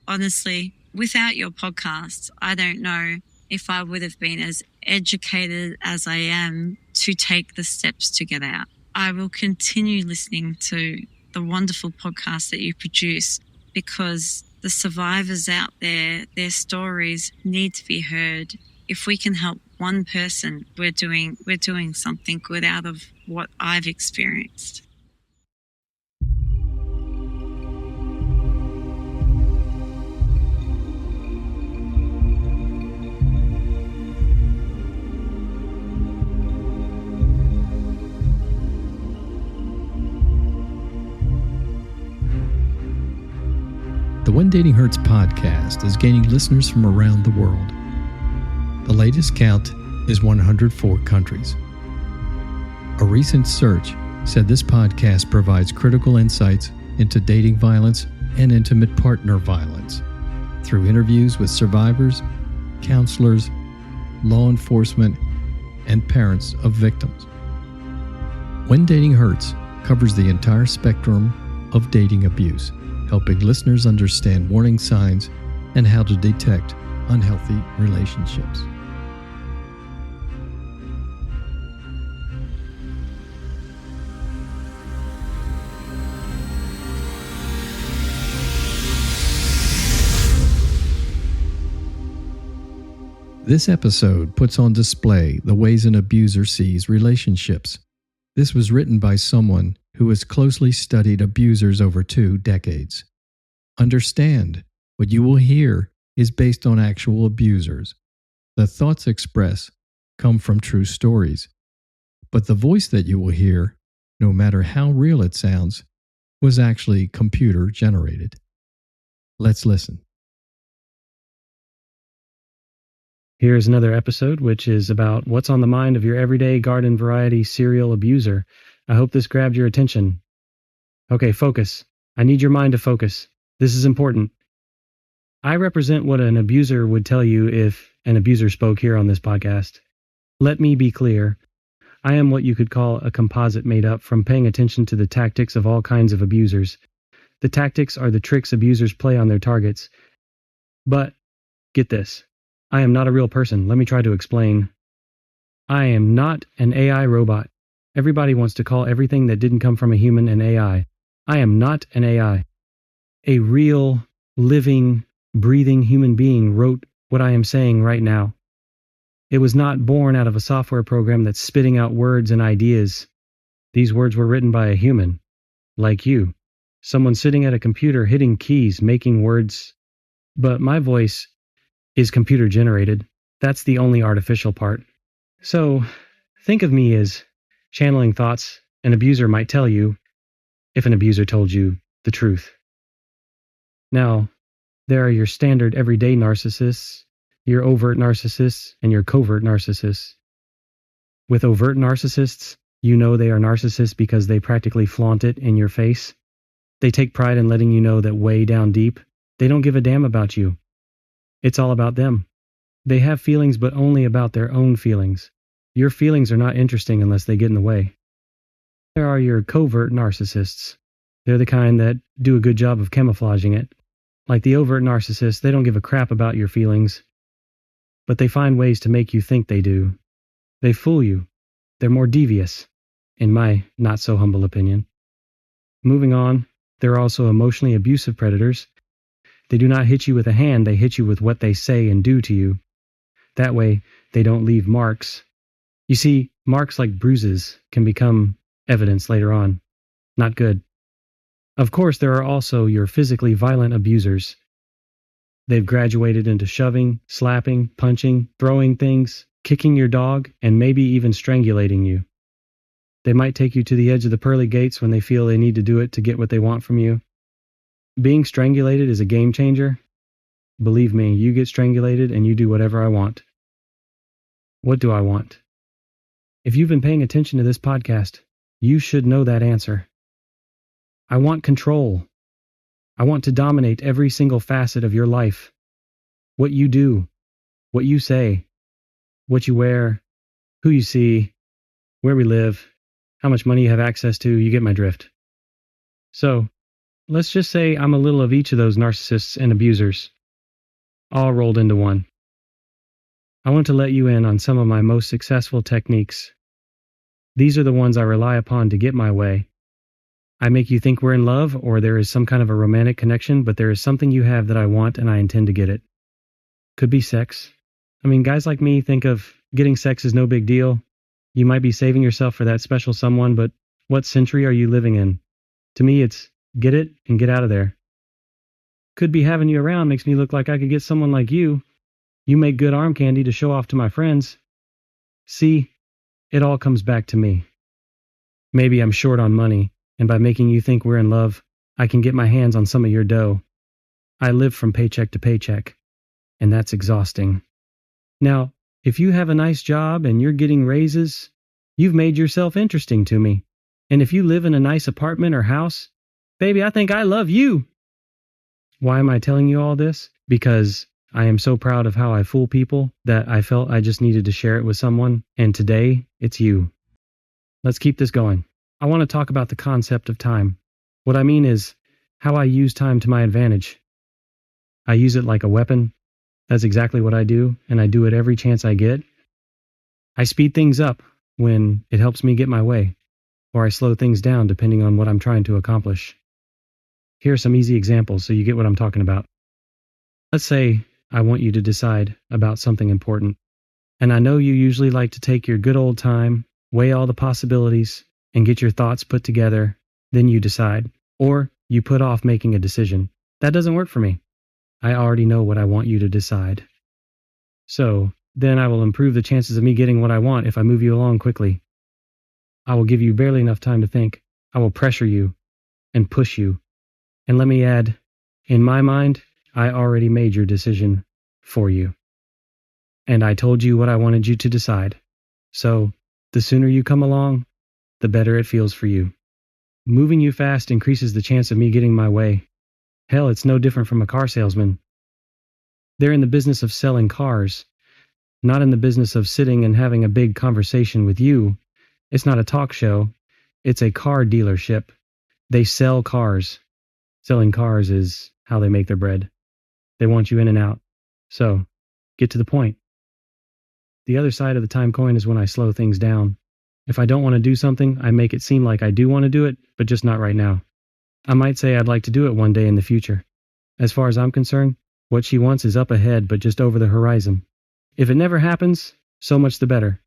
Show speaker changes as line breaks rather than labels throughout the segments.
honestly, without your podcast, I don't know if I would have been as educated as I am to take the steps to get out. I will continue listening to the wonderful podcast that you produce because the survivors out there, their stories need to be heard. If we can help one person, we're doing something good out of what I've experienced.
The When Dating Hurts podcast is gaining listeners from around the world. The latest count is 104 countries. A recent search said this podcast provides critical insights into dating violence and intimate partner violence through interviews with survivors, counselors, law enforcement, and parents of victims. When Dating Hurts covers the entire spectrum of dating abuse, helping listeners understand warning signs and how to detect unhealthy relationships. This episode puts on display the ways an abuser sees relationships. This was written by someone who has closely studied abusers over 2 decades. Understand, what you will hear is based on actual abusers. The thoughts expressed come from true stories. But the voice that you will hear, no matter how real it sounds, was actually computer generated. Let's listen.
Here's another episode, which is about what's on the mind of your everyday garden variety serial abuser. I hope this grabbed your attention. Okay, focus. I need your mind to focus. This is important. I represent what an abuser would tell you if an abuser spoke here on this podcast. Let me be clear. I am what you could call a composite made up from paying attention to the tactics of all kinds of abusers. The tactics are the tricks abusers play on their targets. But, get this. I am not a real person. Let me try to explain. I am not an AI robot. Everybody wants to call everything that didn't come from a human an AI. I am not an AI. A real, living, breathing human being wrote what I am saying right now. It was not born out of a software program that's spitting out words and ideas. These words were written by a human, like you. Someone sitting at a computer hitting keys, making words. But my voice is computer generated. That's the only artificial part. So, think of me as channeling thoughts an abuser might tell you if an abuser told you the truth. Now, there are your standard everyday narcissists, your overt narcissists, and your covert narcissists. With overt narcissists, you know they are narcissists because they practically flaunt it in your face. They take pride in letting you know that way down deep, they don't give a damn about you. It's all about them. They have feelings, but only about their own feelings. Your feelings are not interesting unless they get in the way. There are your covert narcissists. They're the kind that do a good job of camouflaging it. Like the overt narcissists, they don't give a crap about your feelings. But they find ways to make you think they do. They fool you. They're more devious, in my not-so-humble opinion. Moving on, there are also emotionally abusive predators. They do not hit you with a hand, they hit you with what they say and do to you. That way, they don't leave marks. You see, marks like bruises can become evidence later on. Not good. Of course, there are also your physically violent abusers. They've graduated into shoving, slapping, punching, throwing things, kicking your dog, and maybe even strangulating you. They might take you to the edge of the pearly gates when they feel they need to do it to get what they want from you. Being strangulated is a game changer. Believe me, you get strangulated and you do whatever I want. What do I want? If you've been paying attention to this podcast, you should know that answer. I want control. I want to dominate every single facet of your life. What you do, what you say, what you wear, who you see, where we live, how much money you have access to, you get my drift. So, let's just say I'm a little of each of those narcissists and abusers, all rolled into one. I want to let you in on some of my most successful techniques. These are the ones I rely upon to get my way. I make you think we're in love or there is some kind of a romantic connection, but there is something you have that I want and I intend to get it. Could be sex. I mean, guys like me think of getting sex as no big deal. You might be saving yourself for that special someone, but what century are you living in? To me, it's get it and get out of there. Could be having you around makes me look like I could get someone like you. You make good arm candy to show off to my friends. See, it all comes back to me. Maybe I'm short on money, and by making you think we're in love, I can get my hands on some of your dough. I live from paycheck to paycheck, and that's exhausting. Now, if you have a nice job and you're getting raises, you've made yourself interesting to me. And if you live in a nice apartment or house, baby, I think I love you. Why am I telling you all this? Because I am so proud of how I fool people that I felt I just needed to share it with someone, and today, it's you. Let's keep this going. I want to talk about the concept of time. What I mean is how I use time to my advantage. I use it like a weapon. That's exactly what I do, and I do it every chance I get. I speed things up when it helps me get my way, or I slow things down depending on what I'm trying to accomplish. Here are some easy examples so you get what I'm talking about. Let's say I want you to decide about something important, and I know you usually like to take your good old time, weigh all the possibilities, and get your thoughts put together, then you decide, or you put off making a decision. That doesn't work for me. I already know what I want you to decide. So, then I will improve the chances of me getting what I want if I move you along quickly. I will give you barely enough time to think. I will pressure you and push you. And let me add, in my mind, I already made your decision for you. And I told you what I wanted you to decide. So, the sooner you come along, the better it feels for you. Moving you fast increases the chance of me getting my way. Hell, it's no different from a car salesman. They're in the business of selling cars, not in the business of sitting and having a big conversation with you. It's not a talk show. It's a car dealership. They sell cars. Selling cars is how they make their bread. They want you in and out. So, get to the point. The other side of the time coin is when I slow things down. If I don't want to do something, I make it seem like I do want to do it, but just not right now. I might say I'd like to do it one day in the future. As far as I'm concerned, what she wants is up ahead but just over the horizon. If it never happens, so much the better.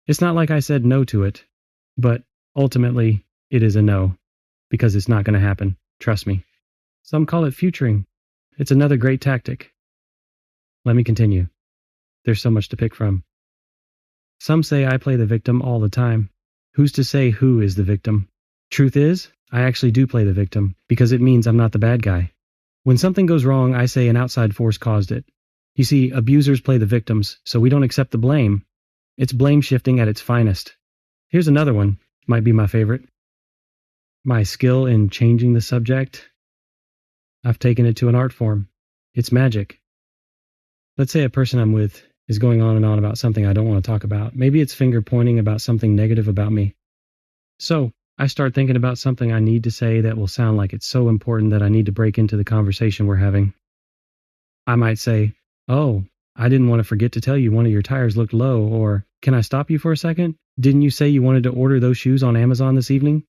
It's not like I said no to it, but ultimately, it is a no, because it's not going to happen. Trust me. Some call it futuring. It's another great tactic. Let me continue. There's so much to pick from. Some say I play the victim all the time. Who's to say who is the victim? Truth is, I actually do play the victim, because it means I'm not the bad guy. When something goes wrong, I say an outside force caused it. You see, abusers play the victims, so we don't accept the blame. It's blame shifting at its finest. Here's another one, might be my favorite. My skill in changing the subject. I've taken it to an art form. It's magic. Let's say a person I'm with is going on and on about something I don't want to talk about. Maybe it's finger pointing about something negative about me. So, I start thinking about something I need to say that will sound like it's so important that I need to break into the conversation we're having. I might say, "Oh, I didn't want to forget to tell you one of your tires looked low," or, "Can I stop you for a second? Didn't you say you wanted to order those shoes on Amazon this evening?"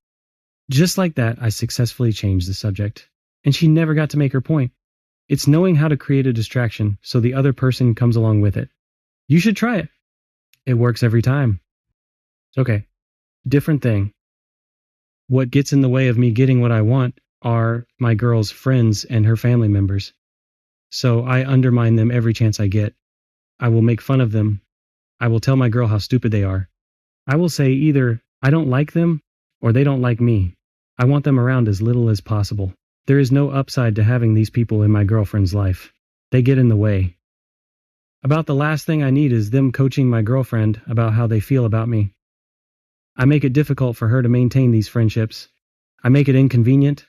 Just like that, I successfully changed the subject. And she never got to make her point. It's knowing how to create a distraction so the other person comes along with it. You should try it. It works every time. Okay, different thing. What gets in the way of me getting what I want are my girl's friends and her family members. So I undermine them every chance I get. I will make fun of them. I will tell my girl how stupid they are. I will say either I don't like them or they don't like me. I want them around as little as possible. There is no upside to having these people in my girlfriend's life. They get in the way. About the last thing I need is them coaching my girlfriend about how they feel about me. I make it difficult for her to maintain these friendships. I make it inconvenient.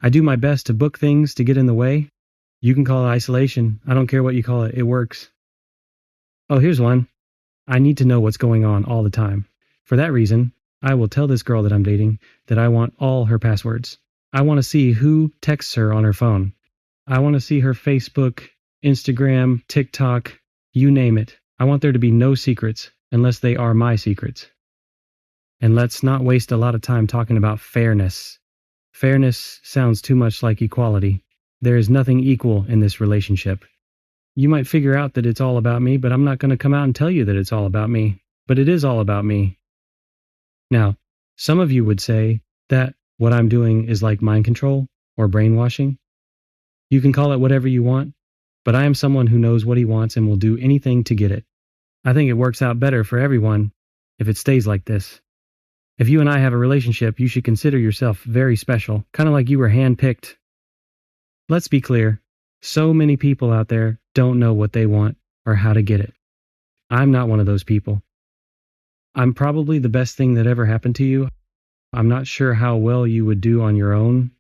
I do my best to book things to get in the way. You can call it isolation. I don't care what you call it. It works. Oh, here's one. I need to know what's going on all the time. For that reason, I will tell this girl that I'm dating that I want all her passwords. I want to see who texts her on her phone. I want to see her Facebook, Instagram, TikTok, you name it. I want there to be no secrets unless they are my secrets. And let's not waste a lot of time talking about fairness. Fairness sounds too much like equality. There is nothing equal in this relationship. You might figure out that it's all about me, but I'm not going to come out and tell you that it's all about me. But it is all about me. Now, some of you would say that what I'm doing is like mind control or brainwashing. You can call it whatever you want, but I am someone who knows what he wants and will do anything to get it. I think it works out better for everyone if it stays like this. If you and I have a relationship, you should consider yourself very special, kind of like you were handpicked. Let's be clear. So many people out there don't know what they want or how to get it. I'm not one of those people. I'm probably the best thing that ever happened to you. I'm not sure how well you would do on your own.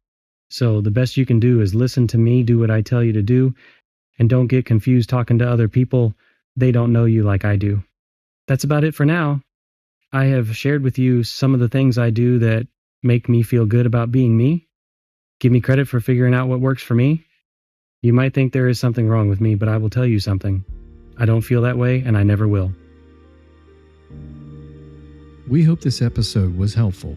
So the best you can do is listen to me, do what I tell you to do, and don't get confused talking to other people. They don't know you like I do. That's about it for now. I have shared with you some of the things I do that make me feel good about being me. Give me credit for figuring out what works for me. You might think there is something wrong with me, but I will tell you something. I don't feel that way, and I never will.
We hope this episode was helpful.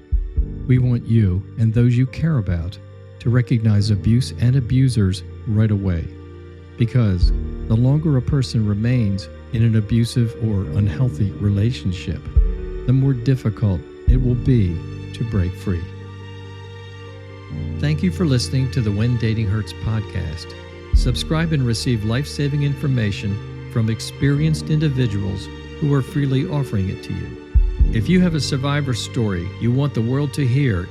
We want you and those you care about to recognize abuse and abusers right away. Because the longer a person remains in an abusive or unhealthy relationship, the more difficult it will be to break free. Thank you for listening to the When Dating Hurts podcast. Subscribe and receive life-saving information from experienced individuals who are freely offering it to you. If you have a survivor story you want the world to hear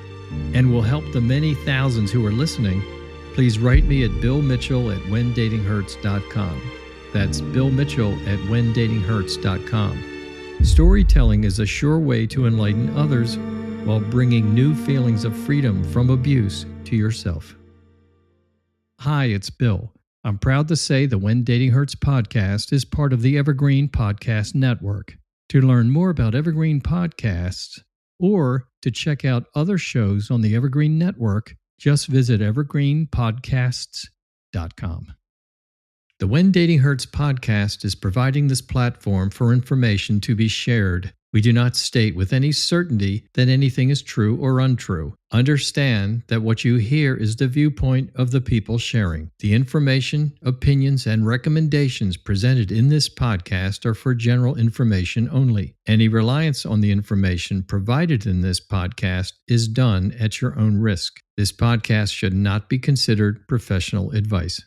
and will help the many thousands who are listening, please write me at billmitchell@whendatinghurts.com. That's billmitchell@whendatinghurts.com. Storytelling is a sure way to enlighten others while bringing new feelings of freedom from abuse to yourself. Hi, it's Bill. I'm proud to say the When Dating Hurts podcast is part of the Evergreen Podcast Network. To learn more about Evergreen Podcasts or to check out other shows on the Evergreen Network, just visit evergreenpodcasts.com. The When Dating Hurts podcast is providing this platform for information to be shared. We do not state with any certainty that anything is true or untrue. Understand that what you hear is the viewpoint of the people sharing. The information, opinions, and recommendations presented in this podcast are for general information only. Any reliance on the information provided in this podcast is done at your own risk. This podcast should not be considered professional advice.